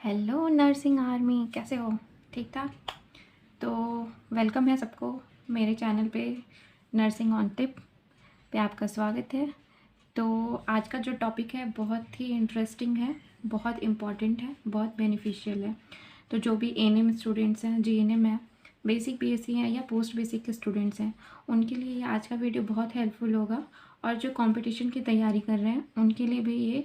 Hello nursing army, कैसे हो? ठीक ठाक। तो वेलकम है सबको मेरे चैनल पे नर्सिंग ऑन टिप पे आपका स्वागत है। तो आज का जो टॉपिक है बहुत ही इंटरेस्टिंग है, बहुत इम्पॉर्टेंट है, बहुत बेनिफिशियल है। तो जो भी एएनएम स्टूडेंट्स हैं, जीएनएम है, बेसिक बीएससी हैं या पोस्ट बेसिक के स्टूडेंट्स हैं, उनके लिए ये आज का वीडियो बहुत हेल्पफुल होगा। और जो कंपटीशन की तैयारी कर रहे हैं उनके लिए भी ये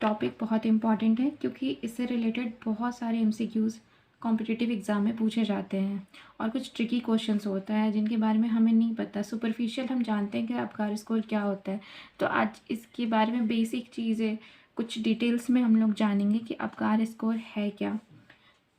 टॉपिक बहुत इम्पॉर्टेंट है, क्योंकि इससे रिलेटेड बहुत सारे एमसीक्यूज़ कॉम्पिटिटिव एग्ज़ाम में पूछे जाते हैं और कुछ ट्रिकी क्वेश्चंस होता है जिनके बारे में हमें नहीं पता। सुपरफिशियल हम जानते हैं कि अबकार स्कोर क्या होता है, तो आज इसके बारे में बेसिक चीज़ें कुछ डिटेल्स में हम लोग जानेंगे कि अबकार स्कोर है क्या।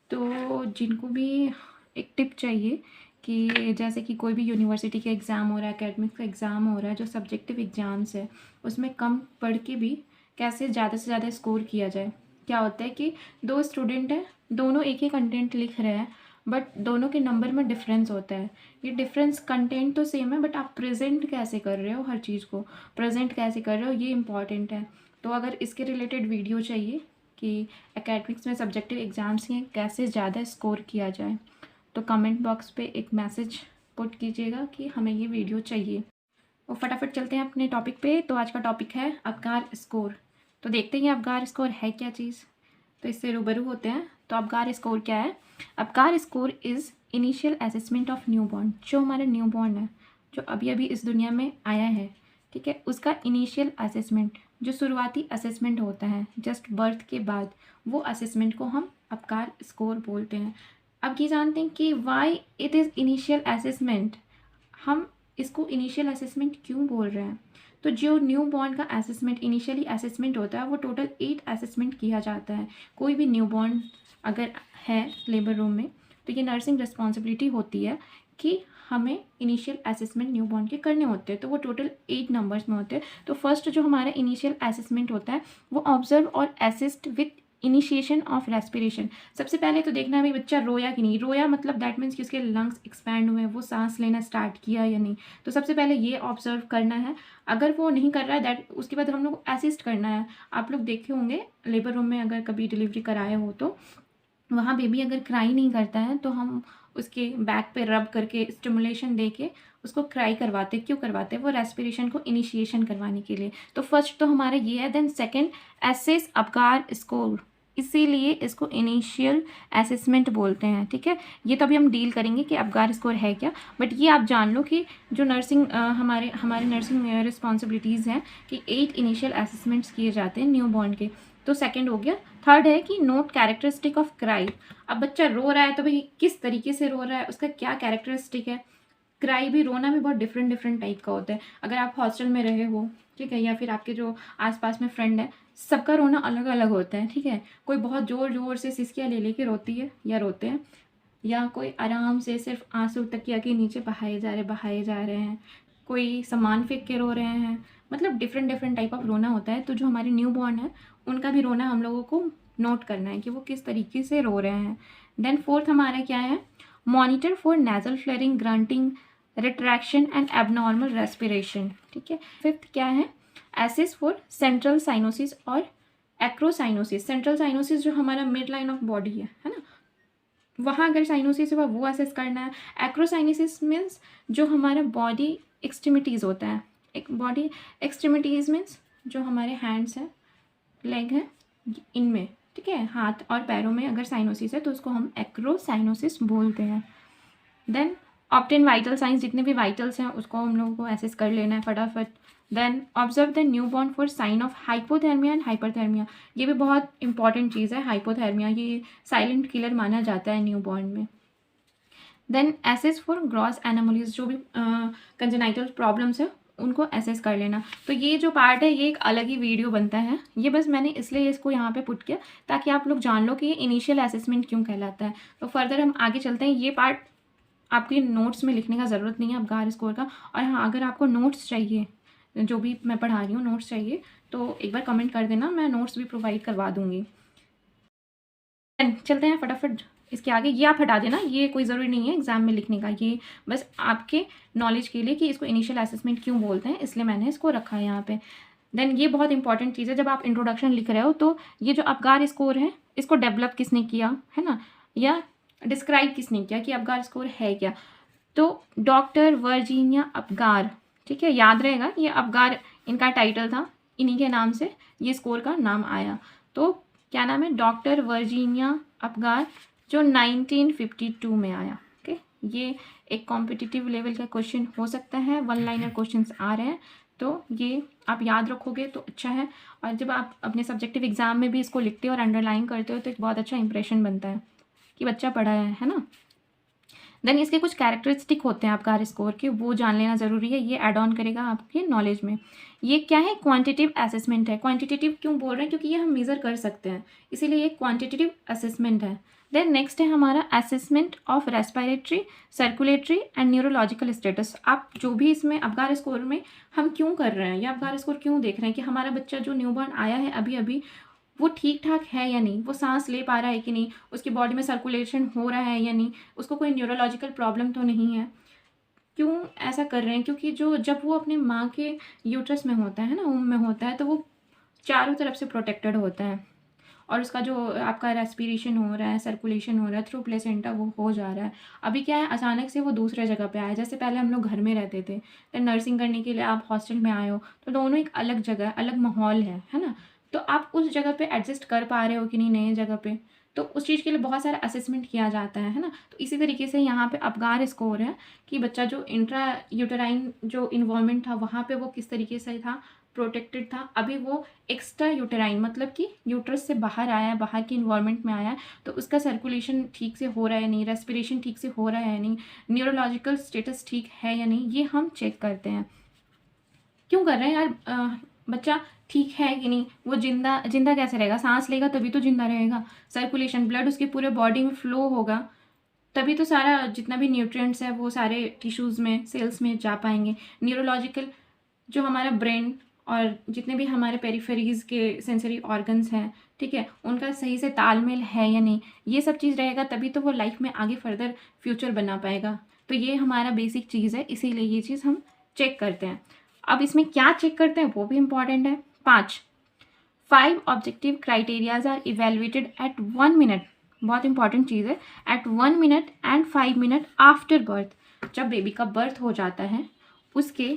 तो जिनको भी एक टिप चाहिए कि जैसे कि कोई भी यूनिवर्सिटी का एग्ज़ाम हो रहा है, एकेडमिक का एग्ज़ाम हो रहा है, जो सब्जेक्टिव एग्ज़ाम्स है उसमें कम पढ़ के भी कैसे ज़्यादा से ज़्यादा स्कोर किया जाए। क्या होता है कि दो स्टूडेंट हैं, दोनों एक ही कंटेंट लिख रहे हैं, बट दोनों के नंबर में डिफरेंस होता है। ये डिफरेंस कंटेंट तो सेम है, बट आप प्रेजेंट कैसे कर रहे हो, हर चीज़ को प्रेजेंट कैसे कर रहे हो, ये इंपॉर्टेंट है। तो अगर इसके रिलेटेड वीडियो चाहिए कि एकेडमिक्स में सब्जेक्टिव एग्ज़ाम्स हैं कैसे ज़्यादा स्कोर किया जाए, तो कमेंट बॉक्स पे एक मैसेज पुट कीजिएगा कि हमें ये वीडियो चाहिए। और फटाफट चलते हैं अपने टॉपिक पे। तो आज का टॉपिक है अबकार स्कोर। तो देखते हैं अबकार स्कोर है क्या चीज़, तो इससे रूबरू होते हैं। तो अबकार स्कोर क्या है? Abkar score is initial assessment of new born. जो हमारा न्यू बॉर्न है, जो अभी अभी इस दुनिया में आया है, ठीक है, उसका इनिशियल असेसमेंट, जो शुरुआती असेसमेंट होता है जस्ट बर्थ के बाद, वो असेसमेंट को हम अबकार स्कोर बोलते हैं। अब ये जानते हैं कि why it is initial assessment. हम इसको इनिशियल असेसमेंट क्यों बोल रहे हैं? तो जो न्यू बॉर्न का असेसमेंट इनिशियली असेसमेंट होता है, वो टोटल 8 असेसमेंट किया जाता है। कोई भी न्यू बॉर्न अगर है लेबर रूम में, तो ये नर्सिंग रिस्पॉन्सिबिलिटी होती है कि हमें इनिशियल असेसमेंट न्यू बॉर्न के करने होते हैं। तो वो टोटल 8 नंबर्स में होते हैं। तो फर्स्ट जो हमारा इनिशियल असेसमेंट होता है वो ऑब्जर्व और assist with initiation of respiration. सबसे पहले तो देखना है भाई बच्चा रोया कि नहीं रोया, मतलब दैट मीन्स कि उसके लंग्स एक्सपैंड हुए, वो सांस लेना स्टार्ट किया या नहीं। तो सबसे पहले ये ऑब्जर्व करना है। अगर वो नहीं कर रहा है दैट, उसके बाद हम लोग असिस्ट करना है। आप लोग देखे होंगे लेबर रूम में अगर कभी डिलीवरी कराए हो, तो वहाँ बेबी अगर क्राई नहीं करता है तो हम उसके बैक पे रब करके स्टिमुलेशन दे के उसको क्राई करवाते। क्यों करवाते हैं? वो रेस्पिरेशन को इनिशिएशन करवाने के लिए। तो फर्स्ट तो हमारा ये है। Then second, assess Apgar score, इसीलिए इसको इनिशियल असेसमेंट बोलते हैं। ठीक है, ये तो अभी हम डील करेंगे कि अबकार स्कोर है क्या, बट ये आप जान लो कि जो नर्सिंग हमारे नर्सिंग रिस्पॉन्सिबिलिटीज़ हैं कि 8 इनिशियल असेसमेंट्स किए जाते हैं न्यू बॉर्न के। तो सेकंड हो गया। थर्ड है कि नोट कैरेक्टरिस्टिक ऑफ क्राई। अब बच्चा रो रहा है तो भाई किस तरीके से रो रहा है, उसका क्या कैरेक्टरिस्टिक है। क्राई भी, रोना भी बहुत डिफरेंट डिफरेंट टाइप का होता है। अगर आप हॉस्टल में रहे हो, ठीक है, या फिर आपके जो आसपास में फ्रेंड है, सबका रोना अलग अलग होता है। ठीक है, कोई बहुत ज़ोर ज़ोर से सिसकियाँ ले लेके रोती है या रोते हैं, या कोई आराम से सिर्फ आंसू तकिया के नीचे बहाए जा रहे हैं, कोई सामान फेंक के रो रहे हैं। मतलब डिफरेंट डिफरेंट टाइप ऑफ रोना होता है। तो जो हमारे न्यू बॉर्न है उनका भी रोना हम लोगों को नोट करना है कि वो किस तरीके से रो रहे हैं। देन फोर्थ हमारा क्या है? Monitor for nasal flaring, grunting, retraction and abnormal respiration. ठीक है। फिफ्थ क्या है? एसिस फॉर सेंट्रल साइनोसिस और एक्रोसाइनोसिस। सेंट्रल साइनोसिस जो हमारा मिड लाइन ऑफ बॉडी है ना, वहाँ अगर साइनोसिस हुआ वो असेस करना है। एक्रोसाइनोसिस मीन्स जो हमारा बॉडी एक्सट्रीमिटीज़ होता है। एक बॉडी एक्सट्रीमिटीज़ मीन्स जो हमारे हैंड्स हैं, लेग है, इनमें, ठीक है, हाथ और पैरों में अगर साइनोसिस है तो उसको हम एक्रोसाइनोसिस बोलते हैं। देन ऑब्टेन वाइटल साइंस, जितने भी वाइटल्स हैं उसको हम लोगों को एसेस कर लेना है फटाफट। Then observe the newborn for sign of hypothermia and hyperthermia. ये भी बहुत इंपॉर्टेंट चीज़ है। हाइपोथर्मिया ये साइलेंट किलर माना जाता है न्यू बॉर्न में। Then assess for gross anomalies, जो भी कंजेनाइटल प्रॉब्लम्स है उनको एसेस कर लेना। तो ये जो पार्ट है ये एक अलग ही वीडियो बनता है। ये बस मैंने इसलिए इसको यहाँ पे पुट किया ताकि आप लोग जान लो कि ये इनिशियल असेसमेंट क्यों कहलाता है। तो फर्दर हम आगे चलते हैं। ये पार्ट आपके नोट्स में लिखने का ज़रूरत नहीं है अबकार स्कोर का। और हाँ, अगर आपको नोट्स चाहिए, जो भी मैं पढ़ा रही हूँ नोट्स चाहिए, तो एक बार कमेंट कर देना, मैं नोट्स भी प्रोवाइड करवा दूँगी। चलते हैं फटाफट इसके आगे। ये आप हटा देना, ये कोई ज़रूरी नहीं है एग्जाम में लिखने का, ये बस आपके नॉलेज के लिए कि इसको इनिशियल असेसमेंट क्यों बोलते हैं, इसलिए मैंने इसको रखा है यहाँ पे। देन ये बहुत इंपॉर्टेंट चीज़ है, जब आप इंट्रोडक्शन लिख रहे हो तो ये जो अबगार स्कोर है इसको डेवलप किसने किया है ना, या डिस्क्राइब किसने किया कि अबगार स्कोर है क्या। तो डॉक्टर वर्जीनिया अबगार, ठीक है, याद रहेगा ये अबगार इनका टाइटल था, इन्हीं के नाम से ये स्कोर का नाम आया। तो क्या नाम है, डॉक्टर वर्जीनिया अबगार, जो 1952 में आया। ओके, ये एक कॉम्पिटिटिव लेवल का क्वेश्चन हो सकता है, वन लाइनर क्वेश्चंस आ रहे हैं, तो ये आप याद रखोगे तो अच्छा है। और जब आप अपने सब्जेक्टिव एग्जाम में भी इसको लिखते हो और अंडरलाइन करते हो तो एक बहुत अच्छा इंप्रेशन बनता है कि बच्चा पढ़ा है ना। देन इसके कुछ कैरेक्टरिस्टिक होते हैं अबगार स्कोर के, वो जान लेना ज़रूरी है, ये ऐड ऑन करेगा आपके नॉलेज में। ये क्या है, क्वांटिटेटिव असेसमेंट है। क्वांटिटेटिव क्यों बोल रहे हैं, क्योंकि ये हम मेज़र कर सकते हैं, इसीलिए ये क्वांटिटेटिव असेसमेंट है। देन नेक्स्ट है हमारा assessment of respiratory, circulatory and neurological status. आप जो भी इसमें अबगार स्कोर में हम क्यों कर रहे हैं या अबगार स्कोर क्यों देख रहे हैं कि हमारा बच्चा जो न्यूबॉर्न आया है अभी अभी वो ठीक ठाक है या नहीं, वो सांस ले पा रहा है कि नहीं, उसकी बॉडी में सर्कुलेशन हो रहा है या नहीं, उसको कोई न्यूरोलॉजिकल प्रॉब्लम तो नहीं है। क्यों ऐसा कर रहे हैं, क्योंकि जब वो अपने माँ के यूट्रस में होता है ना, वomb में होता है, तो वो चारों तरफ से प्रोटेक्टेड होता है और उसका जो आपका रेस्पिरेशन हो रहा है, सर्कुलेशन हो रहा है थ्रू प्लेसेंटा, वो हो जा रहा है। अभी क्या है, अचानक से वो दूसरे जगह पे आया, जैसे पहले हम लोग घर में रहते थे, तो नर्सिंग करने के लिए आप हॉस्टल में आए हो, तो दोनों एक अलग जगह, अलग माहौल है ना। तो आप उस जगह पे एडजस्ट कर पा रहे हो कि नहीं नए जगह पे, तो उस चीज़ के लिए बहुत सारा असेसमेंट किया जाता है ना। तो इसी तरीके से यहाँ पे अबगार स्कोर है कि बच्चा जो इंट्रा यूटेराइन जो इन्वॉल्वमेंट था वहाँ पे वो किस तरीके से था, प्रोटेक्टेड था। अभी वो एक्स्ट्रा यूटेराइन मतलब कि यूट्रस से बाहर आया है, बाहर की इन्वॉल्वमेंट में आया है, तो उसका सर्कुलेशन ठीक से हो रहा है नहीं, रेस्पिरेशन ठीक से हो रहा है नहीं, न्यूरोलॉजिकल स्टेटस ठीक है या नहीं, ये हम चेक करते हैं। क्यों कर रहे हैं यार, बच्चा ठीक है कि नहीं, वो जिंदा जिंदा कैसे रहेगा, सांस लेगा तभी तो जिंदा रहेगा, सर्कुलेशन ब्लड उसके पूरे बॉडी में फ्लो होगा, तभी तो सारा जितना भी न्यूट्रिएंट्स है वो सारे टिश्यूज़ में, सेल्स में जा पाएंगे। न्यूरोलॉजिकल जो हमारा ब्रेन और जितने भी हमारे पेरिफेरीज के सेंसरी ऑर्गन्स हैं, ठीक है, उनका सही से तालमेल है या नहीं, ये सब चीज़ रहेगा तभी तो वो लाइफ में आगे फर्दर फ्यूचर बना पाएगा। तो ये हमारा बेसिक चीज़ है, इसीलिए ये चीज़ हम चेक करते हैं। अब इसमें क्या चेक करते हैं वो भी इम्पॉर्टेंट है। 5 objective criterias are evaluated at 1 minute, बहुत इंपॉर्टेंट चीज़ है, at 1 minute and 5 minute after birth. जब बेबी का बर्थ हो जाता है उसके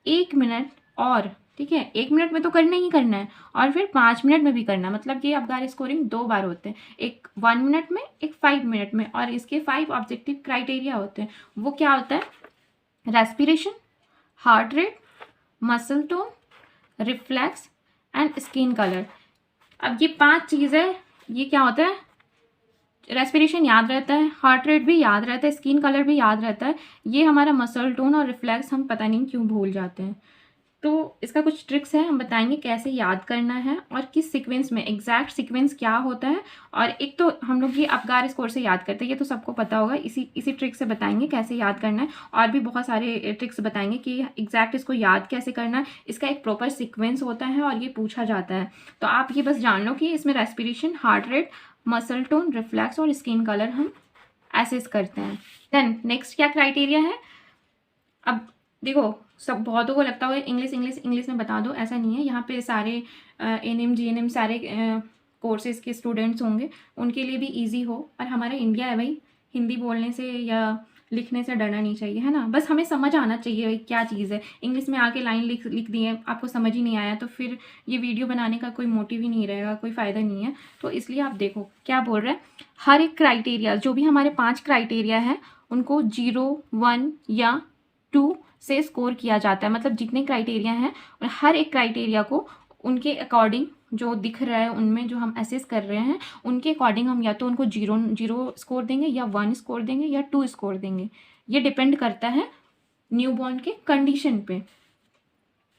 1 मिनट और, ठीक है, 1 मिनट में तो करना ही करना है और फिर 5 मिनट में भी करना, मतलब ये अबगार स्कोरिंग 2 बार होते हैं, एक 1 मिनट में, एक 5 मिनट में। और इसके 5 ऑब्जेक्टिव क्राइटेरिया होते हैं। वो क्या होता है, respiration, heart rate, muscle tone, reflex and skin colour. अब ये 5 चीज़ें, ये क्या होता है, रेस्पिरेशन याद रहता है, हार्ट रेट भी याद रहता है, स्किन कलर भी याद रहता है, ये हमारा मसल टोन और रिफ्लेक्स हम पता नहीं क्यों भूल जाते हैं। तो इसका कुछ ट्रिक्स है, हम बताएंगे कैसे याद करना है और किस सीक्वेंस में, एग्जैक्ट सीक्वेंस क्या होता है। और एक तो हम लोग ये अबगार स्कोर से याद करते हैं, ये तो सबको पता होगा, इसी ट्रिक से बताएंगे कैसे याद करना है। और भी बहुत सारे ट्रिक्स बताएंगे कि एग्जैक्ट इसको याद कैसे करना है, इसका एक प्रॉपर सीक्वेंस होता है और ये पूछा जाता है। तो आप ये बस जान लो कि इसमें respiration, heart rate, muscle tone, reflex और स्किन कलर हम एसेस करते हैं। देन नेक्स्ट क्या क्राइटेरिया है। अब देखो, सब बहुतों को लगता है इंग्लिश में बता दो, ऐसा नहीं है। यहाँ पे सारे एनएम जीएनएम सारे कोर्सेज़ के स्टूडेंट्स होंगे, उनके लिए भी इजी हो। और हमारा इंडिया है भाई, हिंदी बोलने से या लिखने से डरना नहीं चाहिए, है ना। बस हमें समझ आना चाहिए भाई क्या चीज़ है। इंग्लिश में आके लाइन लिख दी है, आपको समझ ही नहीं आया, तो फिर ये वीडियो बनाने का कोई मोटिव ही नहीं रहेगा, कोई फ़ायदा नहीं है। तो इसलिए आप देखो क्या बोल रहे हैं, हर एक क्राइटेरिया, जो भी हमारे 5 क्राइटेरिया है उनको 0, 1 या 2 से स्कोर किया जाता है। मतलब जितने क्राइटेरिया हैं और हर एक क्राइटेरिया को उनके अकॉर्डिंग जो दिख रहा है उनमें जो हम असेस कर रहे हैं उनके अकॉर्डिंग हम या तो उनको 0 स्कोर देंगे या 1 स्कोर देंगे या 2 स्कोर देंगे। ये डिपेंड करता है न्यूबॉर्न के कंडीशन पे।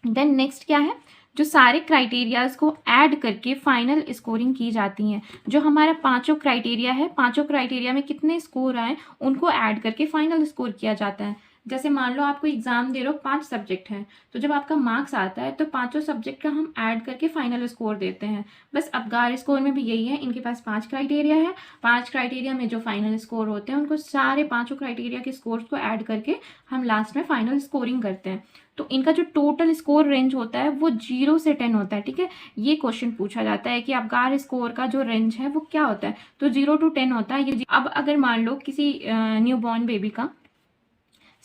देन नेक्स्ट क्या है, जो सारे क्राइटेरियाज को ऐड करके फाइनल स्कोरिंग की जाती है। जो हमारा 5 क्राइटेरिया है, 5 क्राइटेरिया में कितने स्कोर आए उनको ऐड करके फाइनल स्कोर किया जाता है। जैसे मान लो आपको एग्जाम दे रहे हो, 5 सब्जेक्ट हैं, तो जब आपका मार्क्स आता है तो 5 सब्जेक्ट का हम ऐड करके फाइनल स्कोर देते हैं। बस अबगार स्कोर में भी यही है, इनके पास 5 क्राइटेरिया है, 5 क्राइटेरिया में जो फाइनल स्कोर होते हैं उनको सारे 5 क्राइटेरिया के स्कोर्स को ऐड करके हम लास्ट में फाइनल स्कोरिंग करते हैं। तो इनका जो टोटल स्कोर रेंज होता है वो 0 से 10 होता है। ठीक है, ये क्वेश्चन पूछा जाता है कि अपगार स्कोर का जो रेंज है वो क्या होता है, तो 0 to 10 होता है ये। अब अगर मान लो किसी न्यू बॉर्न बेबी का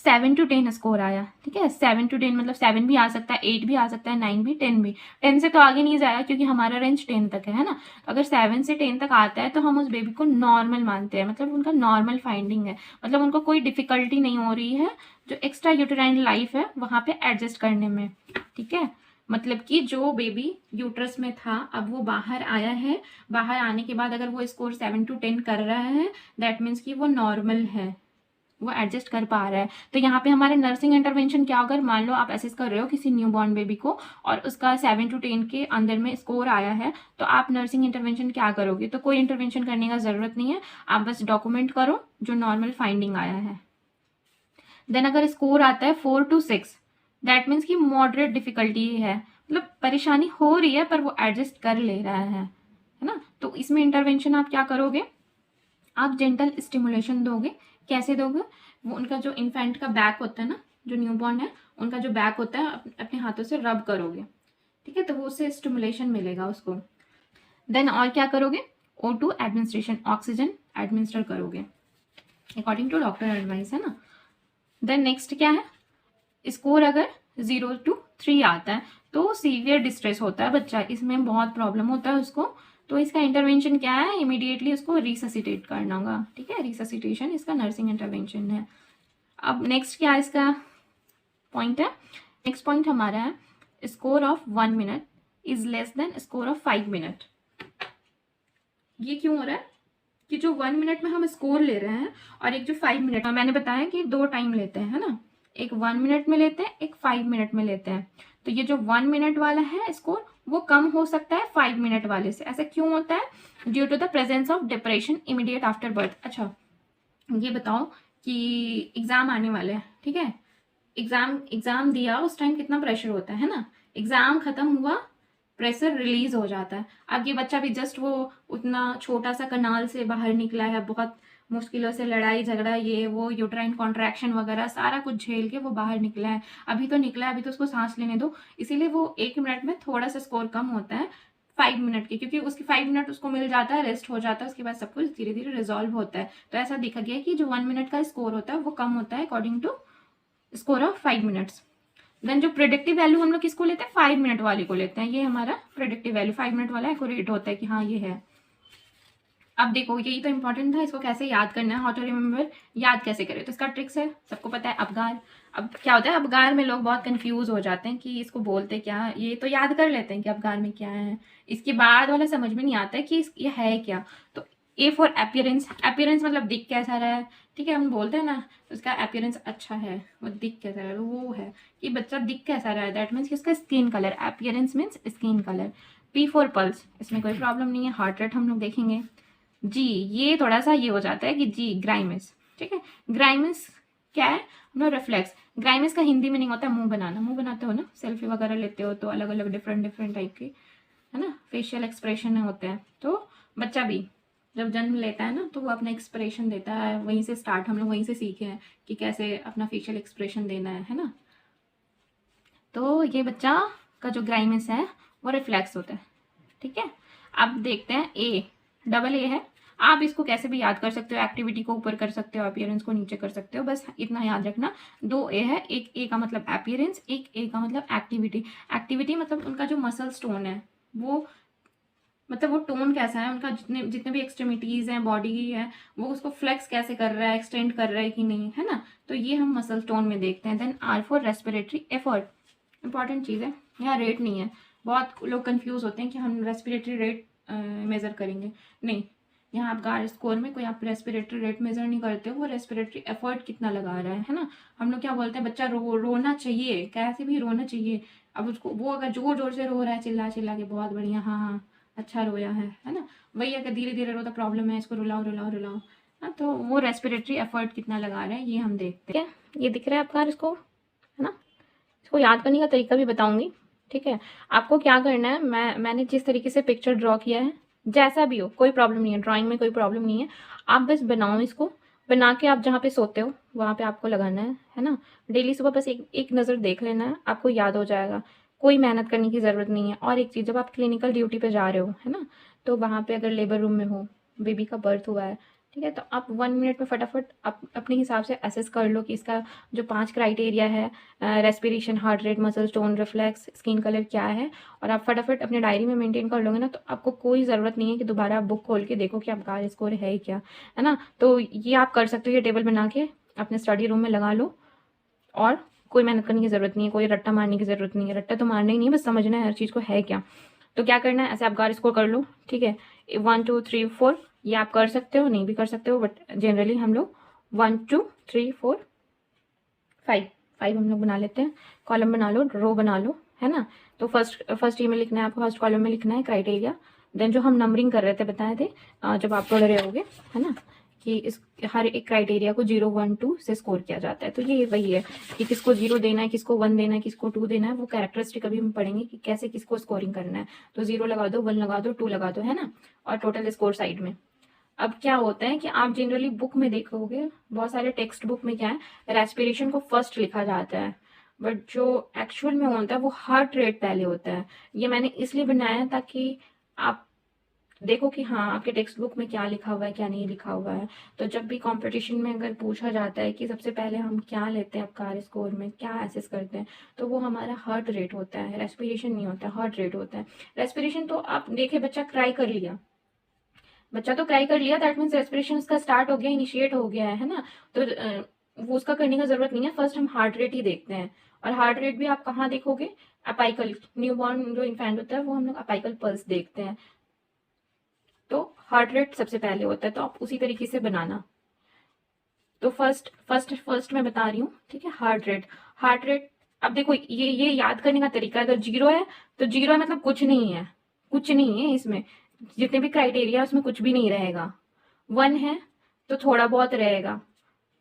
7 to 10 स्कोर आया, ठीक है, 7 to 10 मतलब 7 भी आ सकता है, 8 भी आ सकता है, 9 भी, 10 भी। 10 से तो आगे नहीं जाएगा क्योंकि हमारा रेंज 10 तक है ना। अगर 7 से 10 तक आता है तो हम उस बेबी को नॉर्मल मानते हैं, मतलब उनका नॉर्मल फाइंडिंग है, मतलब उनको कोई डिफिकल्टी नहीं हो रही है जो एक्स्ट्रा यूटेराइन लाइफ है वहाँ पे एडजस्ट करने में। ठीक है, मतलब कि जो बेबी यूट्रस में था अब वो बाहर आया है, बाहर आने के बाद अगर वो स्कोर 7 to 10 कर रहा है दैट मीन्स कि वो नॉर्मल है, वो एडजस्ट कर पा रहा है। तो यहाँ पे हमारे नर्सिंग इंटरवेंशन क्या होगा, मान लो आप असेस कर रहे हो किसी न्यू बॉर्न बेबी को और उसका 7 to 10 के अंदर में स्कोर आया है, तो आप नर्सिंग इंटरवेंशन क्या करोगे, तो कोई इंटरवेंशन करने का ज़रूरत नहीं है, आप बस डॉक्यूमेंट करो जो नॉर्मल फाइंडिंग आया है। देन अगर स्कोर आता है 4 to 6 दैट मीन्स कि मॉडरेट डिफिकल्टी है, मतलब परेशानी हो रही है पर वो एडजस्ट कर ले रहा है ना। तो इसमें इंटरवेंशन आप क्या करोगे, आप जेंटल स्टिमुलेशन दोगे। कैसे दोगे, वो उनका जो इन्फेंट का बैक होता है ना, जो न्यूबॉर्न है उनका जो बैक होता है अपने हाथों से रब करोगे। ठीक है, तो वो उससे स्टिमुलेशन मिलेगा उसको। देन और क्या करोगे, O2 एडमिनिस्ट्रेशन, ऑक्सीजन एडमिनिस्टर करोगे अकॉर्डिंग टू डॉक्टर एडवाइस, है ना। देन नेक्स्ट क्या है, स्कोर अगर 0 to 3 आता है तो सीवियर डिस्ट्रेस होता है बच्चा, इसमें बहुत प्रॉब्लम होता है उसको, तो इसका इंटरवेंशन क्या है, इमीडिएटली उसको रिससिटेट करना होगा। ठीक है, रिससिटेशन इसका नर्सिंग इंटरवेंशन है। अब नेक्स्ट क्या इसका पॉइंट है, नेक्स्ट पॉइंट हमारा है score of 1 minute is less than score of 5 minute। ये क्यों हो रहा है कि जो 1 minute में हम स्कोर ले रहे हैं और एक जो 5 minute, मैंने बताया कि 2 टाइम लेते हैं, है ना, एक 1 minute में लेते हैं, एक 5 minute में लेते हैं। तो ये जो 1 minute वाला है स्कोर वो कम हो सकता है 5 minute वाले से। ऐसा क्यों होता है, due to the presence of depression immediate after birth. अच्छा ये बताओ कि एग्जाम आने वाले हैं, ठीक है, एग्जाम दिया उस टाइम कितना प्रेशर होता है ना, एग्जाम खत्म हुआ प्रेशर रिलीज हो जाता है। अब ये बच्चा भी जस्ट वो उतना छोटा सा कनाल से बाहर निकला है, बहुत मुश्किलों से लड़ाई झगड़ा ये वो यूट्राइन कॉन्ट्रैक्शन वगैरह सारा कुछ झेल के वो बाहर निकला है, अभी तो निकला है, अभी तो उसको सांस लेने दो, इसीलिए वो 1 मिनट में थोड़ा सा स्कोर कम होता है 5 मिनट के, क्योंकि उसकी 5 मिनट उसको मिल जाता है, रेस्ट हो जाता है, उसके बाद सब कुछ धीरे धीरे रिजॉल्व होता है। तो ऐसा देखा गया कि जो 1 मिनट का स्कोर होता है वो कम होता है according to score of 5 minutes. Then जो प्रेडिक्टिव वैल्यू हम लोग किसको लेते हैं, 5 मिनट वाले को लेते हैं, ये हमारा प्रेडिक्टिव वैल्यू 5 मिनट वाला एक्यूरेट होता है कि हाँ ये है। अब देखो यही तो इंपॉर्टेंट था, इसको कैसे याद करना है, हाउ टू रिमेंबर, याद कैसे करें, तो इसका ट्रिक्स है, सबको पता है अपगार। अब क्या होता है, अपगार में लोग बहुत कंफ्यूज हो जाते हैं कि इसको बोलते क्या, ये तो याद कर लेते हैं कि अपगार में क्या है, इसके बाद वाला समझ में नहीं आता है कि ये है क्या। तो A फॉर अपीयरेंस, अपीयरेंस मतलब दिख कैसा रहा है, ठीक है, हम बोलते हैं ना तो उसका अपीयरेंस अच्छा है, वो दिख कैसा रहा है, वो है कि बच्चा दिख कैसा रहा है, दैट मीन्स कि उसका skin colour, appearance means skin colour. P for pulse, इसमें कोई प्रॉब्लम नहीं है, हार्ट रेट हम लोग देखेंगे। जी, ये थोड़ा सा ये हो जाता है कि जी ग्राइमिस, ठीक है, ग्राइमिस क्या है, नो रिफ्लेक्स, ग्राइमिस का हिंदी में नहीं होता मुंह बनाना, मुंह बनाते हो ना, सेल्फी वगैरह लेते हो तो अलग अलग डिफरेंट टाइप के, है ना, फेशियल एक्सप्रेशन होते हैं। तो बच्चा भी जब जन्म लेता है ना तो वो अपना एक्सप्रेशन देता है, वहीं से स्टार्ट, हम लोग वहीं से सीखे हैं कि कैसे अपना फेशियल एक्सप्रेशन देना है ना। तो ये बच्चा का जो ग्राइमिस है वो रिफ्लेक्स होता है, ठीक है। अब देखते हैं A, डबल A है, आप इसको कैसे भी याद कर सकते हो, एक्टिविटी को ऊपर कर सकते हो, अपीयरेंस को नीचे कर सकते हो, बस इतना याद रखना। 2 A है, एक A का मतलब अपीयरेंस, एक A का मतलब एक्टिविटी। एक्टिविटी मतलब उनका जो मसल टोन है वो, मतलब वो टोन कैसा है उनका, जितने जितने भी एक्सट्रीमिटीज हैं बॉडी की है वो उसको फ्लेक्स कैसे कर रहा है, एक्सटेंड कर रहा है कि नहीं, है ना, तो ये हम मसल टोन में देखते हैं। Then R for respiratory effort, important चीज़ है, यहाँ रेट नहीं है, बहुत लोग कंफ्यूज होते हैं कि हम रेस्पिरेटरी रेट मेज़र करेंगे, नहीं, यहाँ आप गार स्कोर में कोई आप रेस्पिरेटरी रेट मेज़र नहीं करते हो, वो रेस्पिरेटरी एफर्ट कितना लगा रहा है ना। हम लोग क्या बोलते हैं, बच्चा रोना चाहिए, कैसे भी रोना चाहिए, अब उसको वो अगर जोर जोर से रो रहा है, चिल्ला चिल्ला के, बहुत बढ़िया, हाँ हाँ अच्छा रोया है ना, वही अगर धीरे धीरे रोता प्रॉब्लम है, इसको रुलाओ रुलाओ रुलाओ, हाँ, तो वो रेस्पिरेटरी एफर्ट कितना लगा रहा है ये हम देखते हैं। ये दिख रहा है आपका इसको, है ना, इसको याद करने का तरीका भी बताऊंगी, ठीक है। आपको क्या करना है, मैंने जिस तरीके से पिक्चर ड्रॉ किया है, जैसा भी हो कोई प्रॉब्लम नहीं है, ड्राइंग में कोई प्रॉब्लम नहीं है, आप बस बनाओ इसको, बना के आप जहाँ पे सोते हो वहाँ पे आपको लगाना है ना। डेली सुबह बस एक एक नज़र देख लेना है, आपको याद हो जाएगा। कोई मेहनत करने की ज़रूरत नहीं है। और एक चीज़, जब आप क्लिनिकल ड्यूटी पे जा रहे हो, है ना, तो वहाँ पे अगर लेबर रूम में हो, बेबी का बर्थ हुआ है, ठीक है, तो आप 1 मिनट में फटाफट अपने हिसाब से असेस कर लो कि इसका जो 5 क्राइटेरिया है, respiration, heart rate, muscle tone, reflex, skin colour क्या है, और आप फटाफट अपने डायरी में मेंटेन कर लोगे ना, तो आपको कोई ज़रूरत नहीं है कि दोबारा आप बुक खोल के देखो कि आपका आज स्कोर है क्या, है ना। तो ये आप कर सकते हो, ये टेबल बना के अपने स्टडी रूम में लगा लो। और कोई मेहनत करने की ज़रूरत नहीं है, कोई रट्टा मारने की ज़रूरत नहीं है। रट्टा तो मारना ही नहीं है, बस समझना है हर चीज़ को है क्या। तो क्या करना है, ऐसे आप गार स्कोर कर लो, ठीक है। 1 2 3 4 ये आप कर सकते हो, नहीं भी कर सकते हो, बट जनरली हम लोग 1 2 3 4 5 हम लोग बना लेते हैं। कॉलम बना लो, रो बना लो, है ना। तो फर्स्ट ये में लिखना है आपको, फर्स्ट कॉलम में लिखना है क्राइटेरिया। देन जो हम नंबरिंग कर रहे थे, बताए थे जब आप पढ़ रहे होगे, है ना, कि इस हर एक क्राइटेरिया को 0 1 2 से स्कोर किया जाता है। तो ये वही है कि किसको 0 देना है, किसको 1 देना है, किसको 2 देना है। वो कैरेक्टरिस्टिक अभी हम पढ़ेंगे कि कैसे किसको स्कोरिंग करना है। तो 0 लगा दो, 1 लगा दो, 2 लगा दो, है ना, और टोटल स्कोर साइड में। अब क्या होता है कि आप जनरली बुक में देखोगे, बहुत सारे टेक्स्ट बुक में क्या है, रेस्पिरेशन को फर्स्ट लिखा जाता है, बट जो एक्चुअल में होता है वो हार्ट रेट पहले होता है। ये मैंने इसलिए बनाया ताकि आप देखो कि हाँ, आपके टेक्स्ट बुक में क्या लिखा हुआ है, क्या नहीं लिखा हुआ है। तो जब भी कंपटीशन में अगर पूछा जाता है कि सबसे पहले हम क्या लेते हैं कार स्कोर में, क्या एसेस करते हैं, तो वो हमारा हार्ट रेट होता है, रेस्पिरेशन नहीं होता, हार्ट रेट होता है। रेस्पिरेशन तो आप देखे, बच्चा क्राई कर लिया, बच्चा तो क्राई कर लिया, दैट मीन्स रेस्पिरेशन उसका स्टार्ट हो गया, इनिशिएट हो गया है ना। तो वो उसका करने का जरूरत नहीं है। फर्स्ट हम हार्ट रेट ही देखते हैं। और हार्ट रेट भी आप कहाँ देखोगे, अपाइकल, न्यूबॉर्न जो इन्फेंट होता है वो हम लोग अपाइकल पल्स देखते हैं। तो हार्ट रेट सबसे पहले होता है, तो आप उसी तरीके से बनाना। तो फर्स्ट मैं बता रही हूँ, ठीक है। हार्ट रेट अब देखो, ये याद करने का तरीका, अगर 0 है तो 0 है मतलब कुछ नहीं है, कुछ नहीं है इसमें, जितने भी क्राइटेरिया उसमें कुछ भी नहीं रहेगा। 1 है तो थोड़ा बहुत रहेगा।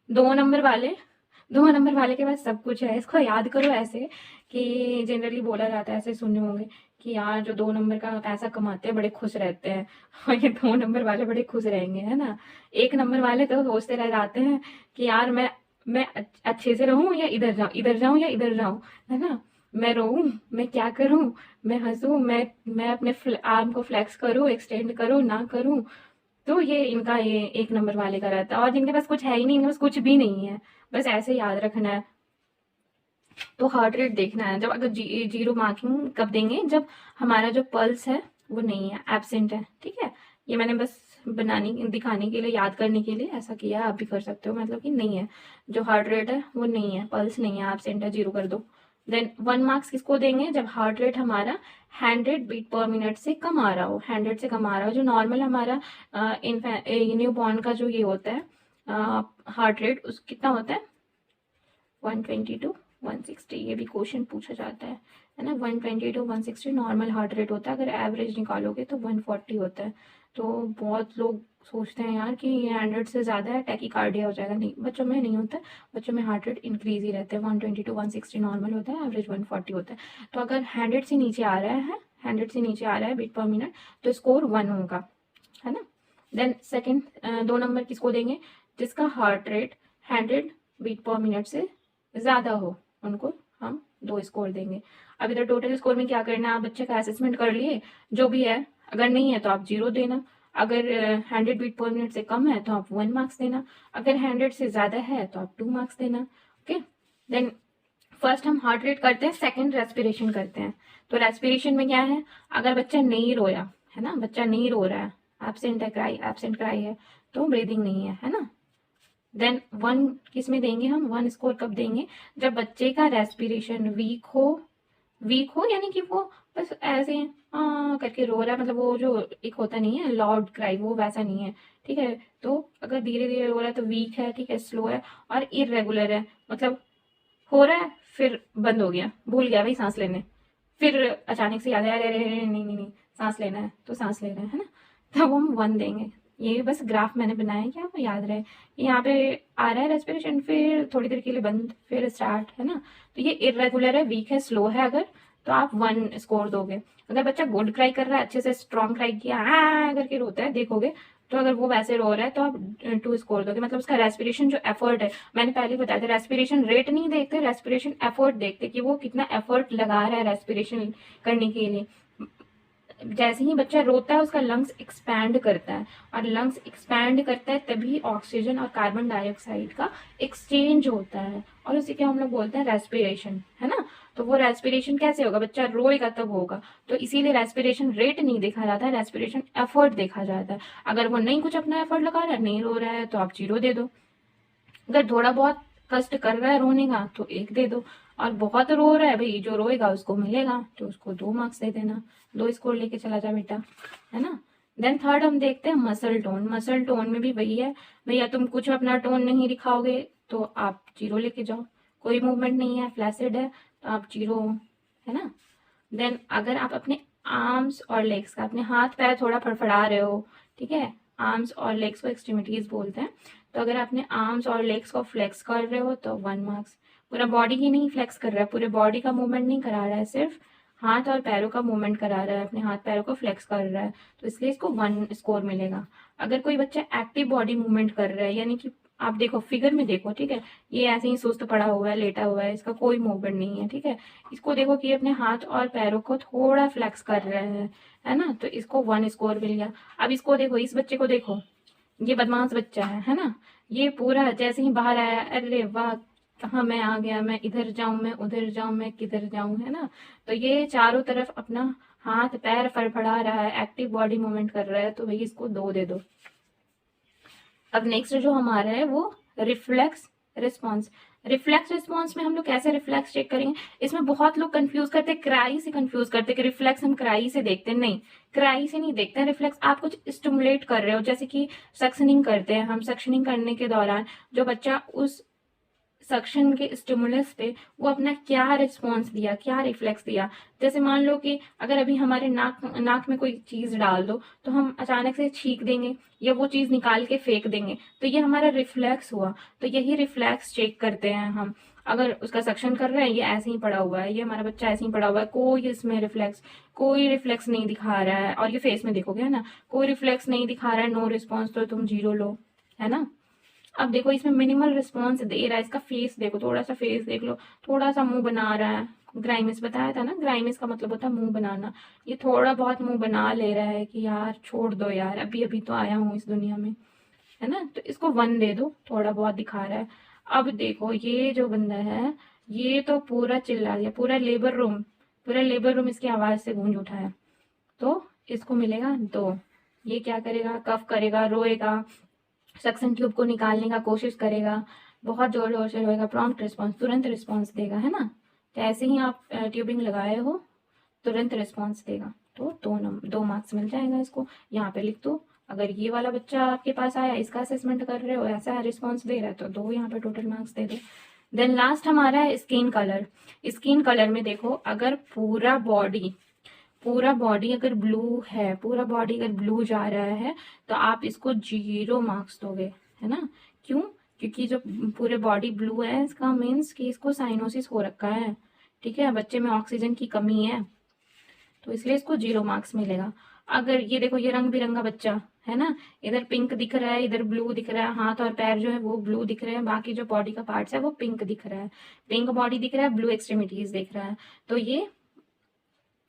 2 नंबर वाले के पास सब कुछ है। इसको याद करो ऐसे कि जनरली बोला जाता है, ऐसे सुने होंगे कि यार जो 2 नंबर का पैसा कमाते हैं बड़े खुश रहते हैं, और ये 2 नंबर वाले बड़े खुश रहेंगे, है ना। 1 नंबर वाले तो सोचते रह जाते हैं कि यार मैं अच्छे से रहूं या इधर जाऊं या इधर जाऊं, है ना। मैं रोऊं, मैं क्या करूं, मैं हंसूं, मैं अपने आर्म को फ्लेक्स करूं, एक्सटेंड करूं, ना करूं। तो ये इनका, ये 1 नंबर वाले का रहता है। और जिनके पास कुछ है ही नहीं, इनके पास कुछ भी नहीं है, बस ऐसे याद रखना है। तो हार्ट रेट देखना है। जब अगर 0 मार्किंग कब देंगे, जब हमारा जो पल्स है वो नहीं है, एब्सेंट है, ठीक है। ये मैंने बस बनाने दिखाने के लिए, याद करने के लिए ऐसा किया। आप भी कर सकते हो, मतलब कि नहीं है, जो हार्ट रेट है वो नहीं है, पल्स नहीं है, एब्सेंट है, 0 कर दो। देन 1 मार्क्स किसको देंगे, जब हार्ट रेट हमारा 100 बीट पर मिनट से कम आ रहा हो, 100 से कम आ रहा हो। जो नॉर्मल हमारा न्यू बॉर्न का जो ये होता है हार्ट रेट, उस कितना होता है, 120 टू 160। ये भी क्वेश्चन पूछा जाता है ना। 120 टू 160 नॉर्मल हार्ट रेट होता है। अगर एवरेज निकालोगे तो 140 होता है। तो बहुत लोग सोचते हैं यार कि ये 100 से ज़्यादा है, टैकीकार्डिया हो जाएगा। नहीं, बच्चों में नहीं होता है, बच्चों में हार्ट रेट इंक्रीज ही रहते हैं। 120 टू 160 नॉर्मल होता है, एवरेज 140 होता है। तो अगर 100 से नीचे आ रहा है, 100 से नीचे आ रहा है बीट पर मिनट, तो स्कोर 1 होगा, है ना। देन सेकेंड 2 नंबर किसको देंगे, जिसका heart rate 100 beat per minute से ज़्यादा हो, उनको हम 2 स्कोर देंगे। अब इधर टोटल स्कोर में क्या करना है, आप बच्चे का असेसमेंट कर लिए जो भी है। अगर नहीं है तो आप 0 देना। अगर 100 बीट पर मिनट से कम है तो आप 1 मार्क्स देना। अगर 100 से ज़्यादा है तो आप 2 मार्क्स देना। ओके। देन फर्स्ट हम हार्ट रेट करते हैं, सेकंड रेस्पिरेशन करते हैं। तो रेस्पिरेशन में क्या है, अगर बच्चा नहीं रोया, है ना, बच्चा नहीं रो रहा है, एब्सेंट है, क्राई, एब्सेंट क्राई है, तो ब्रीदिंग नहीं है ना। देन 1 किस में देंगे हम, 1 स्कोर कब देंगे, जब बच्चे का रेस्पिरेशन वीक हो यानी कि वो बस ऐसे करके रो रहा है, मतलब वो जो एक होता नहीं है लाउड क्राई, वो वैसा नहीं है, ठीक है। तो अगर धीरे धीरे रो रहा है तो वीक है, ठीक है, स्लो है और इरेगुलर है, मतलब हो रहा है फिर बंद हो गया, भूल गया भाई सांस लेने, फिर अचानक से याद आया, अरे अरे अरे, नहीं नहीं नहीं, सांस लेना है तो सांस ले रहे हैं, है ना। तब हम 1 देंगे। ये बस ग्राफ मैंने बनाया है कि आपको याद रहे। यहाँ पे आ रहा है रेस्पिरेशन, फिर थोड़ी देर के लिए बंद, फिर स्टार्ट, है ना। तो ये इरेगुलर है, वीक है, स्लो है अगर, तो आप 1 स्कोर दोगे। अगर बच्चा गुड क्राई कर रहा है, अच्छे से स्ट्रॉन्ग क्राई किया, करके रोता है, देखोगे तो अगर वो वैसे रो रहा है तो आप 2 स्कोर दोगे। मतलब उसका रेस्पिरेशन जो एफर्ट है, मैंने पहले बताया था, रेस्पिरेशन रेट नहीं देखते, रेस्पिरेशन एफर्ट देखते कि वो कितना एफर्ट लगा रहा है रेस्पिरेशन करने के लिए। जैसे ही बच्चा रोता है उसका लंग्स एक्सपैंड करता है, और लंग्स एक्सपैंड करता है तभी ऑक्सीजन और कार्बन डाइऑक्साइड का एक्सचेंज होता है, और उसी के हम लोग बोलते हैं रेस्पिरेशन, है ना। तो वो रेस्पिरेशन कैसे होगा, बच्चा रोएगा तब होगा। तो इसीलिए रेस्पिरेशन रेट नहीं देखा जाता है, रेस्पिरेशन एफर्ट देखा जाता है। अगर वो नहीं कुछ अपना एफर्ट लगा रहा है, नहीं रो रहा है, तो आप 0 दे दो। अगर थोड़ा बहुत कष्ट कर रहा है रोने का तो 1 दे दो, और बहुत रो रहा है भाई, जो रोएगा उसको मिलेगा, तो उसको 2 मार्क्स दे देना, 2 स्कोर लेके चला जा बेटा, है ना। देन थर्ड हम देखते हैं मसल टोन। मसल टोन में भी वही है, भैया तुम कुछ अपना टोन नहीं दिखाओगे तो आप 0 लेके जाओ, कोई मूवमेंट नहीं है, फ्लैसिड है, तो आप 0, है ना। देन अगर आप अपने आर्म्स और लेग्स का, अपने हाथ पैर थोड़ा फड़फड़ा रहे हो, ठीक है, आर्म्स और लेग्स को एक्सट्रीमिटीज बोलते हैं, तो अगर आपने आर्म्स और लेग्स को फ्लेक्स कर रहे हो तो 1 मार्क्स। पूरा बॉडी ही नहीं फ्लेक्स कर रहा है, पूरे बॉडी का मूवमेंट नहीं करा रहा है, सिर्फ हाथ और पैरों का मूवमेंट करा रहा है, अपने हाथ पैरों को फ्लेक्स कर रहा है, तो इसलिए इसको 1 स्कोर मिलेगा। अगर कोई बच्चा एक्टिव बॉडी मूवमेंट कर रहा है, यानी कि आप देखो फिगर में देखो, ठीक है, ये ऐसे ही सुस्त पड़ा हुआ है, लेटा हुआ है, इसका कोई मूवमेंट नहीं है, ठीक है, इसको देखो कि अपने हाथ और पैरों को थोड़ा फ्लेक्स कर रहा है ना, तो इसको 1 स्कोर मिल गया। अब इसको देखो, इस बच्चे को देखो, ये बदमाश बच्चा है ना, ये पूरा जैसे ही बाहर आया, अरे वाह कहाँ मैं आ गया, मैं इधर जाऊं, मैं उधर जाऊं, मैं किधर जाऊं, है ना। तो ये चारों तरफ अपना हाथ पैर फड़फड़ा रहा है, एक्टिव बॉडी मूवमेंट कर रहा है, तो भाई इसको 2 दे दो। अब नेक्स्ट जो हमारा है वो रिफ्लेक्स रिस्पॉन्स। रिफ्लेक्स रिस्पॉन्स में हम लोग कैसे रिफ्लेक्स चेक करेंगे, इसमें बहुत लोग कंफ्यूज करते हैं, क्राई से कंफ्यूज करते हैं कि रिफ्लेक्स हम क्राई से देखते हैं। नहीं, क्राई से नहीं देखते हैं रिफ्लेक्स। आप कुछ स्टिमुलेट कर रहे हो, जैसे कि सक्शनिंग करते हैं हम, सक्शनिंग करने के दौरान जो बच्चा उस सक्शन के स्टिमुलस पे वो अपना क्या रिस्पॉन्स दिया, क्या रिफ्लेक्स दिया। जैसे मान लो कि अगर अभी हमारे नाक में कोई चीज डाल दो तो हम अचानक से छींक देंगे या वो चीज निकाल के फेंक देंगे, तो ये हमारा रिफ्लेक्स हुआ। तो यही रिफ्लेक्स चेक करते हैं हम। अगर उसका सक्शन कर रहे हैं, ये ऐसे ही पड़ा हुआ है, ये हमारा बच्चा ऐसे ही पड़ा हुआ है, कोई रिफ्लेक्स नहीं दिखा रहा है, और ये फेस में देखोगे, है ना, कोई रिफ्लेक्स नहीं दिखा रहा है, नो रिस्पॉन्स, तो तुम 0 लो, है ना। अब देखो इसमें मिनिमल रिस्पॉन्स दे रहा है, इसका फेस देखो, थोड़ा सा फेस देख लो, थोड़ा सा मुंह बना रहा है। ग्राइमिस बताया था ना, ग्राइमिस का मतलब होता है मुंह बनाना। ये थोड़ा बहुत मुंह बना ले रहा है कि यार छोड़ दो यार, अभी अभी तो आया हूँ इस दुनिया में, है ना, तो इसको 1 दे दो, थोड़ा बहुत दिखा रहा है। अब देखो ये जो बंदा है, ये तो पूरा चिल्ला दिया, पूरा लेबर रूम इसकी आवाज से गूंज उठा है, तो इसको मिलेगा 2। ये क्या करेगा, कफ करेगा, रोएगा, सक्शन ट्यूब को निकालने का कोशिश करेगा, बहुत जोर जोर से रोएगा, प्रॉम्प्ट रिस्पॉन्स, तुरंत रिस्पॉन्स देगा, है ना। तो ऐसे ही आप ट्यूबिंग लगाए हो, तुरंत रिस्पॉन्स देगा, तो 2 मार्क्स मिल जाएगा इसको। यहाँ पे लिख दो, अगर ये वाला बच्चा आपके पास आया, इसका असेसमेंट कर रहे हो, ऐसा रिस्पॉन्स दे रहा है, तो 2 यहाँ पे टोटल मार्क्स दे दो। देन लास्ट हमारा है स्किन कलर। स्किन कलर में देखो, अगर पूरा बॉडी अगर ब्लू है, पूरा बॉडी अगर ब्लू जा रहा है, तो आप इसको 0 मार्क्स दोगे, है ना। क्यों, क्योंकि जो पूरे बॉडी ब्लू है, इसका मीन्स कि इसको साइनोसिस हो रखा है, ठीक है, बच्चे में ऑक्सीजन की कमी है, तो इसलिए इसको 0 मार्क्स मिलेगा। अगर ये देखो, ये रंग बिरंगा बच्चा है ना, इधर पिंक दिख रहा है, इधर ब्लू दिख रहा है, हाथ और पैर जो है वो ब्लू दिख रहे हैं, बाकी जो बॉडी का पार्ट्स है वो पिंक दिख रहा है, पिंक बॉडी दिख रहा है, ब्लू एक्सट्रीमिटीज दिख रहा है, तो ये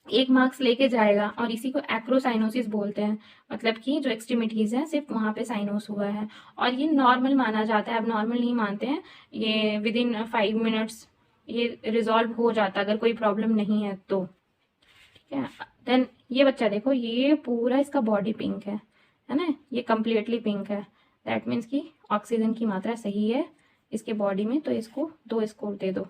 1 मार्क्स लेके जाएगा। और इसी को एक्रोसाइनोसिस बोलते हैं, मतलब कि जो एक्सट्रीमिटीज है सिर्फ वहां पे साइनोस हुआ है, और ये नॉर्मल माना जाता है, अब नॉर्मल नहीं मानते हैं, ये विदिन 5 मिनट्स ये रिजॉल्व हो जाता है अगर कोई प्रॉब्लम नहीं है तो, ठीक है। देन ये बच्चा देखो, ये पूरा इसका बॉडी पिंक है ना, ये कम्प्लीटली पिंक है, दैट मीन्स कि ऑक्सीजन की मात्रा सही है इसके बॉडी में, तो इसको 2 स्कोर दे दो।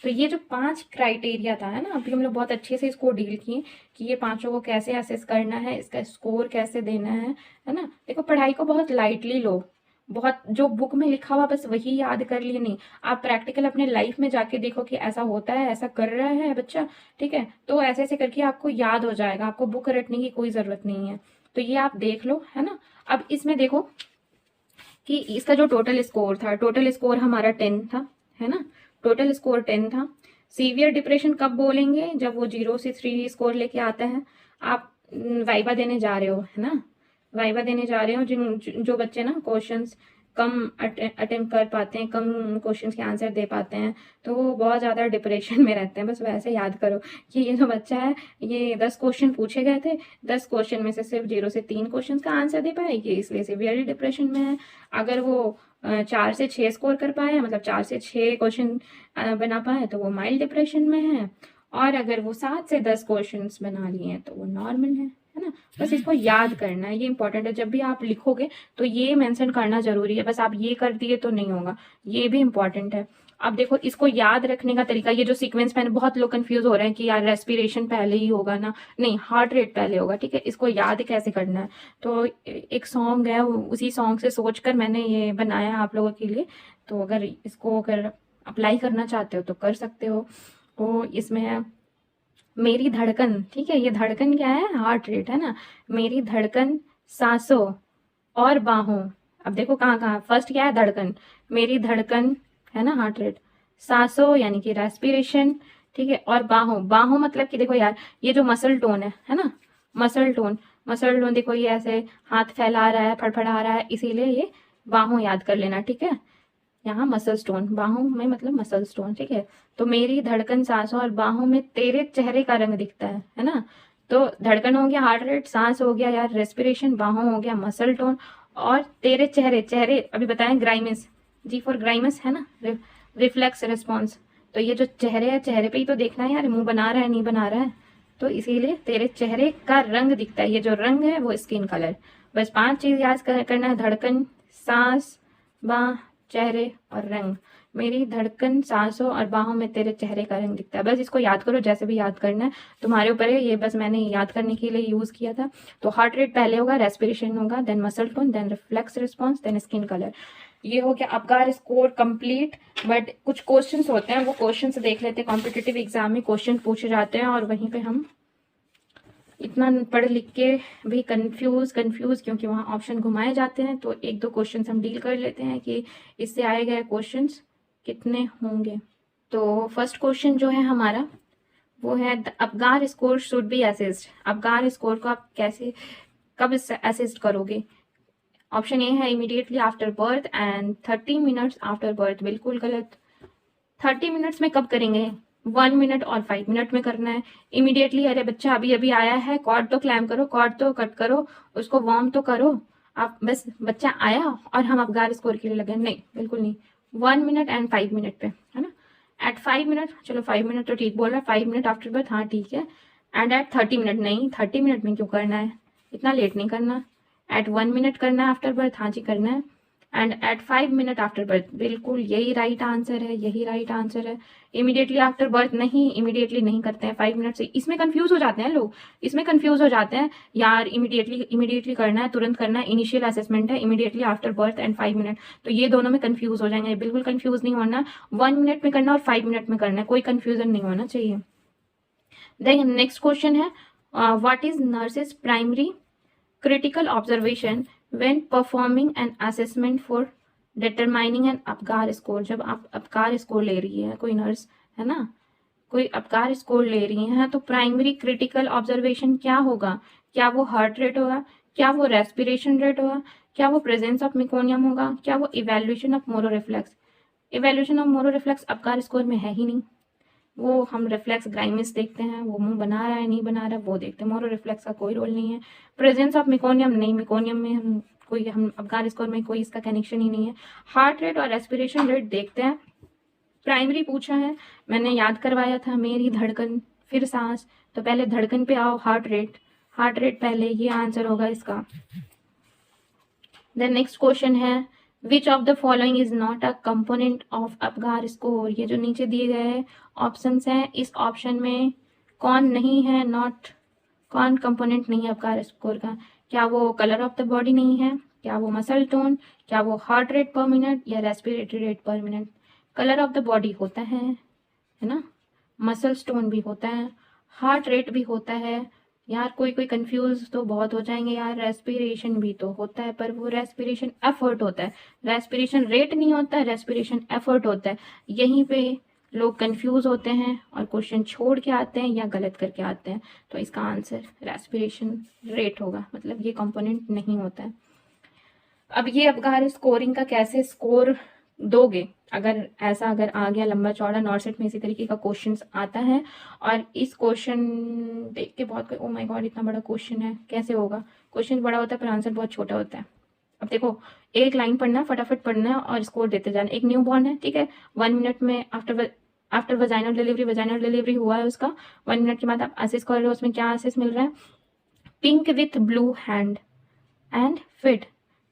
तो ये जो 5 क्राइटेरिया था, है ना, अभी हम लोग बहुत अच्छे से इसको डील किए कि ये 5 को कैसे असेस करना है, इसका स्कोर कैसे देना है ना। देखो पढ़ाई को बहुत लाइटली लो, बहुत जो बुक में लिखा हुआ बस वही याद कर लिए नहीं, आप प्रैक्टिकल अपने लाइफ में जाके देखो कि ऐसा होता है, ऐसा कर रहा है बच्चा, ठीक है, तो ऐसे ऐसे करके आपको याद हो जाएगा, आपको बुक रटने की कोई जरूरत नहीं है, तो ये आप देख लो, है ना। अब इसमें देखो कि इसका जो टोटल स्कोर था, टोटल स्कोर हमारा 10 था, है ना, टोटल स्कोर 10 था। सीवियर डिप्रेशन कब बोलेंगे, जब वो 0 से 3 स्कोर लेके आता है, आप वाइवा देने जा रहे हो, है ना, वाइवा देने जा रहे हो, जो बच्चे ना क्वेश्चंस कम अटेम्प्ट कर पाते हैं, कम क्वेश्चंस के आंसर दे पाते हैं, तो वो बहुत ज़्यादा डिप्रेशन में रहते हैं। बस वैसे याद करो कि ये जो बच्चा है, ये 10 क्वेश्चन पूछे गए थे, 10 क्वेश्चन में से सिर्फ 0 से 3 क्वेश्चन का आंसर दे पाए, ये इसलिए सिवियरली डिप्रेशन में है। अगर वो 4 से 6 स्कोर कर पाए, मतलब 4 से 6 क्वेश्चन बना पाए, तो वो माइल्ड डिप्रेशन में है। और अगर वो 7 से 10 क्वेश्चंस बना लिए हैं, तो वो नॉर्मल है ना। बस इसको याद करना है, ये इंपॉर्टेंट है। जब भी आप लिखोगे तो ये मेंशन करना जरूरी है। बस आप ये कर दिए तो नहीं होगा, ये भी इंपॉर्टेंट है। अब देखो, इसको याद रखने का तरीका, ये जो सीक्वेंस मैंने, बहुत लोग कंफ्यूज हो रहे हैं कि यार रेस्पिरेशन पहले ही होगा ना, नहीं, हार्ट रेट पहले होगा, ठीक है। इसको याद कैसे करना है, तो एक सॉन्ग है, उसी सॉन्ग से सोचकर मैंने ये बनाया आप लोगों के लिए। तो अगर इसको अगर अप्लाई करना चाहते हो तो कर सकते हो। तो इसमें है मेरी धड़कन, ठीक है, ये धड़कन क्या है, हार्ट रेट है ना। मेरी धड़कन सांसों और बाहों, अब देखो कहाँ कहाँ, फर्स्ट क्या है, धड़कन, मेरी धड़कन है ना, हार्ट रेट, सांसों यानी कि रेस्पिरेशन, ठीक है, और बाहों, बाहों मतलब कि देखो यार, ये जो मसल टोन है ना, मसल टोन, मसल टोन देखो, ये ऐसे हाथ फैला रहा है, फड़फड़ा रहा है, इसीलिए ये बाहों याद कर लेना, ठीक है। यहाँ मसल स्टोन, बाहों में मतलब मसल स्टोन, ठीक है। तो मेरी धड़कन सांसों और बाहों में तेरे चेहरे का रंग दिखता है ना। तो धड़कन हो गया हार्ट रेट, सांस हो गया यार रेस्पिरेशन, बाहों हो गया मसल टोन, और तेरे चेहरे, चेहरे अभी बताएं ग्राइमस, जी फॉर ग्राइमस है ना, रिफ्लेक्स रिस्पॉन्स। तो ये जो चेहरे है, चेहरे पे ही तो देखना है यार, मुंह बना रहा है नहीं बना रहा है, तो इसीलिए तेरे चेहरे का रंग दिखता है। ये जो रंग है वो स्किन कलर। बस 5 चीज याद करना है, धड़कन, सांस, बाह, चेहरे और रंग। मेरी धड़कन सांसों और बाहों में तेरे चेहरे का रंग दिखता है। बस इसको याद करो, जैसे भी याद करना है तुम्हारे ऊपर है, ये बस मैंने याद करने के लिए यूज किया था। तो हार्ट रेट पहले होगा, रेस्पिरेशन होगा, then muscle tone, then reflex response, then skin colour. ये हो गया आपका स्कोर कंप्लीट। बट कुछ क्वेश्चंस होते हैं, वो क्वेश्चंस देख लेते हैं। कॉम्पिटिटिव एग्जाम में क्वेश्चन पूछे जाते हैं और वहीं पे हम इतना पढ़ लिख के भी कंफ्यूज क्योंकि वहाँ ऑप्शन घुमाए जाते हैं। तो 1-2 क्वेश्चंस हम डील कर लेते हैं कि इससे आए गए क्वेश्चंस कितने होंगे। तो फर्स्ट क्वेश्चन जो है हमारा वो है, the Apgar score should be assist. Apgar score को आप कैसे, कब असिस्ट करोगे। ऑप्शन ए है immediately after birth and 30 minutes after birth, बिल्कुल गलत। 30 मिनट्स में कब करेंगे, 1 मिनट और 5 मिनट में करना है। इमीडिएटली, अरे बच्चा अभी अभी आया है, कॉर्ड तो क्लैम करो, कॉर्ड तो कट करो, उसको वार्म तो करो। आप बस बच्चा आया और हम अबगार स्कोर के लिए लगे, नहीं, बिल्कुल नहीं। 1 मिनट एंड 5 मिनट पे, है ना। एट 5 मिनट, चलो 5 मिनट तो ठीक बोल रहा है, 5 मिनट आफ्टर बर्थ, हाँ ठीक है। एंड एट 30 मिनट, नहीं 30 मिनट में क्यों करना है, इतना लेट नहीं करना। एट 1 मिनट करना है आफ्टर बर्थ, हाँ जी करना है। And at 5 minute after birth, बिल्कुल यही राइट आंसर है, यही राइट आंसर है। इमीडिएटली आफ्टर बर्थ नहीं, इमीडिएटली नहीं करते हैं, 5 मिनट से। इसमें कंफ्यूज हो जाते हैं लोग, इसमें कंफ्यूज हो जाते हैं यार, इमीडिएटली करना है, तुरंत करना है, इनिशियल असेसमेंट है, immediately after birth and 5 minute, तो ये दोनों में कंफ्यूज हो जाएंगे। बिल्कुल कंफ्यूज नहीं होना, 1 मिनट में करना और 5 मिनट में करना है, कोई कंफ्यूजन नहीं होना चाहिए। देन नेक्स्ट क्वेश्चन है, what is nurses primary critical observation when performing an assessment for determining an Apgar score. जब आप अपगार स्कोर ले रही है कोई नर्स, है ना, कोई अपगार स्कोर ले रही है, तो प्राइमरी क्रिटिकल ऑब्जर्वेशन क्या होगा। क्या वो हार्ट रेट होगा, क्या वो रेस्पिरेशन रेट होगा, क्या वो प्रेजेंस ऑफ मेकोनियम होगा, क्या वो evaluation of Moro reflex. Evaluation of Moro reflex Apgar score में है ही नहीं, वो हम रिफ्लेक्स ग्राइमिस देखते हैं, वो मुंह बना रहा है नहीं बना रहा है वो देखते हैं, मोरो रिफ्लेक्स का कोई रोल नहीं है। प्रेजेंस ऑफ मेकोनियम नहीं, मेकोनियम में हम अपगार स्कोर में कोई इसका कनेक्शन ही नहीं है। हार्ट रेट और रेस्पिरेशन रेट देखते हैं। प्राइमरी पूछा है, मैंने याद करवाया था, मेरी धड़कन फिर सांस, तो पहले धड़कन पे आओ, हार्ट रेट पहले, ये आंसर होगा इसका। देन नेक्स्ट क्वेश्चन है, which of the following is not a component of Apgar score. ये जो नीचे दिए गए ऑप्शंस हैं, इस ऑप्शन में कौन नहीं है, कौन कंपोनेंट नहीं है अपगार स्कोर का। क्या वो कलर ऑफ द बॉडी नहीं है, क्या वो मसल टोन, क्या वो हार्ट रेट पर मिनट या रेस्पिरेटरी रेट पर minute. Colour of the body होता है ना, मसल टोन भी होता है, हार्ट रेट भी होता है। यार कोई कंफ्यूज तो बहुत हो जाएंगे यार, रेस्पिरेशन भी तो होता है, पर वो रेस्पिरेशन एफर्ट होता है, रेस्पिरेशन रेट नहीं होता है, रेस्पिरेशन एफर्ट होता है। यहीं पे लोग कंफ्यूज होते हैं और क्वेश्चन छोड़ के आते हैं या गलत करके आते हैं। तो इसका आंसर रेस्पिरेशन रेट होगा, मतलब ये कंपोनेंट नहीं होता है। अब ये अगर स्कोरिंग का कैसे स्कोर दोगे, अगर आ गया लंबा चौड़ा, नॉर्सेट में इसी तरीके का क्वेश्चन आता है और इस क्वेश्चन देख के बहुत ओ माय गॉड इतना बड़ा क्वेश्चन है, कैसे होगा। क्वेश्चन बड़ा होता है पर आंसर बहुत छोटा होता है। अब देखो, एक लाइन पढ़ना है, फटाफट पढ़ना है और स्कोर देते जाना। एक न्यू बॉर्न है, ठीक है, 1 मिनट में आफ्टर वजाइनल डिलीवरी हुआ है उसका, 1 मिनट के बाद आप असेस कर रहे हो, उसमें क्या असेस मिल रहा है, pink with blue hand and fit.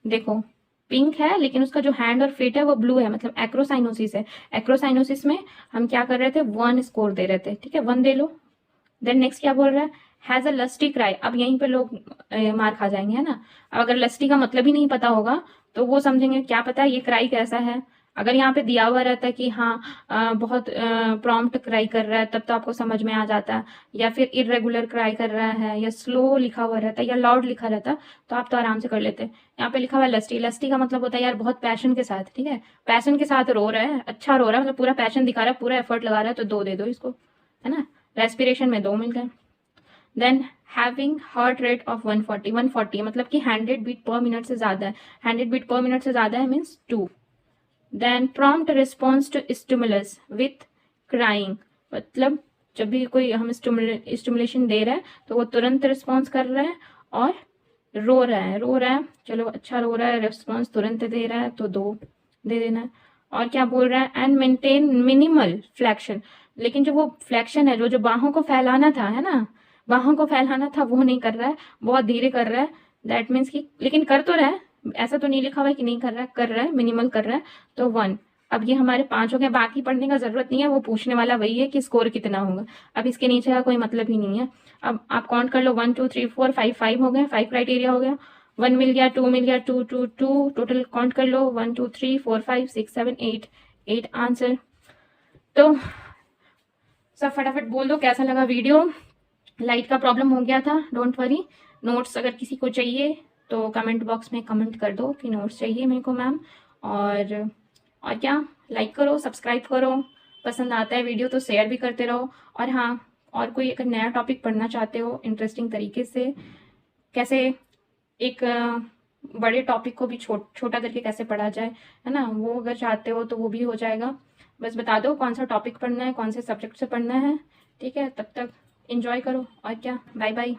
देखो पिंक है लेकिन उसका जो हैंड और फेट है वो ब्लू है, मतलब एक्रोसाइनोसिस है। एक्रोसाइनोसिस में हम क्या कर रहे थे, 1 स्कोर दे रहे थे, ठीक है, 1 दे लो। देन नेक्स्ट क्या बोल रहा है, हैज अ लस्टी क्राई। अब यहीं पे लोग मार खा जाएंगे, है ना। अब अगर लस्टी का मतलब ही नहीं पता होगा तो वो समझेंगे क्या पता ये क्राई कैसा है। अगर यहाँ पे दिया हुआ रहता है कि हाँ बहुत प्रॉम्प्ट क्राई कर रहा है, तब तो आपको समझ में आ जाता है, या फिर इरेगुलर क्राई कर रहा है, या स्लो लिखा हुआ रहता है, या लाउड लिखा रहता है, तो आप तो आराम से कर लेते। यहाँ पे लिखा हुआ है लस्टी। लस्टी का मतलब होता है यार बहुत पैशन के साथ, ठीक है, पैशन के साथ रो रहा है, अच्छा रो रहा है, मतलब पूरा पैशन दिखा रहा है, पूरा एफर्ट लगा रहा है, तो 2 दे दो इसको, है ना। रेस्पिरेशन में 2 मिल गए। Then having heart rate of 140 मतलब कि 100 बीट पर मिनट से ज़्यादा है, 100 बीट पर मिनट से ज़्यादा है means 2। Then prompt response to stimulus with crying, मतलब जब भी कोई हम स्टिमुलेशन दे रहे हैं तो वो तुरंत रिस्पॉन्स कर रहा है और रो रहा है, चलो अच्छा रो रहा है, रिस्पॉन्स तुरंत दे रहा है तो 2 दे देना है। और क्या बोल रहा है, एंड मेंटेन मिनिमल फ्लैक्शन, लेकिन जो वो फ्लैक्शन है, जो बाहों को फैलाना था, है ना, बाहों को फैलाना था वो नहीं कर रहा है, बहुत धीरे कर रहा है। दैट मीन्स कि लेकिन कर तो रहा है, ऐसा तो नहीं लिखा हुआ है कि नहीं कर रहा है, कर रहा है, मिनिमल कर रहा है, तो 1। अब ये हमारे 5 हो गए, बाकी पढ़ने का जरूरत नहीं है, वो पूछने वाला वही है कि स्कोर कितना होगा। अब इसके नीचे का कोई मतलब ही नहीं है। अब आप काउंट कर लो, 1 2 3 4 5 5 हो गए, 5 क्राइटेरिया हो गया, 1 मिल गया, 2 मिल गया, 2 2 2 टोटल काउंट कर लो, 1 2 3 4 5 6 7 8 आंसर। तो सब फटाफट बोल दो कैसा लगा वीडियो। लाइट का प्रॉब्लम हो गया था, डोंट वरी। नोट्स अगर किसी को चाहिए तो कमेंट बॉक्स में कमेंट कर दो कि नोट्स चाहिए मेरे को मैम। और क्या, लाइक करो, सब्सक्राइब करो, पसंद आता है वीडियो तो शेयर भी करते रहो। और हाँ, और कोई अगर नया टॉपिक पढ़ना चाहते हो इंटरेस्टिंग तरीके से, कैसे एक बड़े टॉपिक को भी छोटा करके कैसे पढ़ा जाए, है ना, वो अगर चाहते हो तो वो भी हो जाएगा। बस बता दो कौन सा टॉपिक पढ़ना है, कौन से सब्जेक्ट से पढ़ना है, ठीक है। तब तक एंजॉय करो और क्या, बाय बाय।